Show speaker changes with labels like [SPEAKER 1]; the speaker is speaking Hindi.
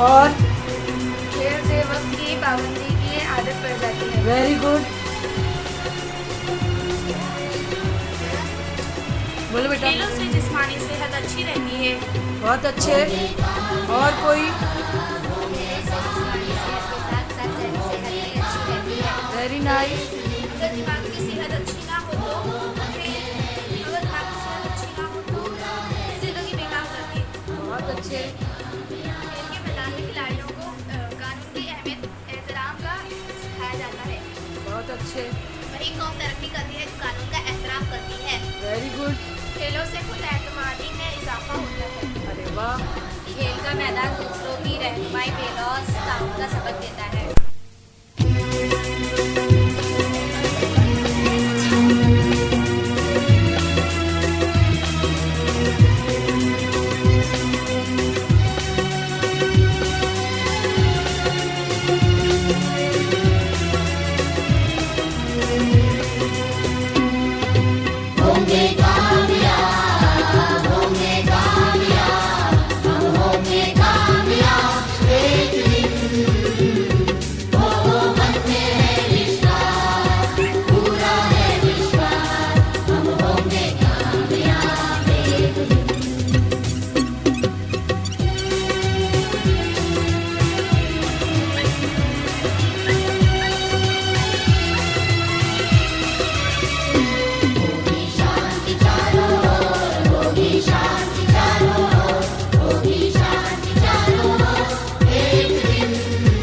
[SPEAKER 1] और
[SPEAKER 2] खेल से वक्त की पाबंदी की आदत पड़ जाती है।
[SPEAKER 1] वेरी गुड, बोलो बेटा।
[SPEAKER 2] खेलों से जिस्मानी सेहत अच्छी रहती है।
[SPEAKER 1] बहुत अच्छे। और कोई? Very nice.
[SPEAKER 2] अगर दिमाग की सेहत अच्छी ना हो तो जिंदगी बेकार हो जाती है।
[SPEAKER 1] बहुत अच्छे।
[SPEAKER 2] खेल के मैदान में खिलाड़ियों को कानून की अहमियत एहतराम का सिखाया जाता है।
[SPEAKER 1] बहुत अच्छे।
[SPEAKER 2] वही कौम तरक्की करती है जो कानून का एहतराम करती है।
[SPEAKER 1] Very good.
[SPEAKER 2] खेलों से खुद एतमादी में इजाफा होता है।
[SPEAKER 1] अरे वाह।
[SPEAKER 2] खेल का मैदान दूसरों की रहनुमाई बेलौस ताउन का सबक देता है।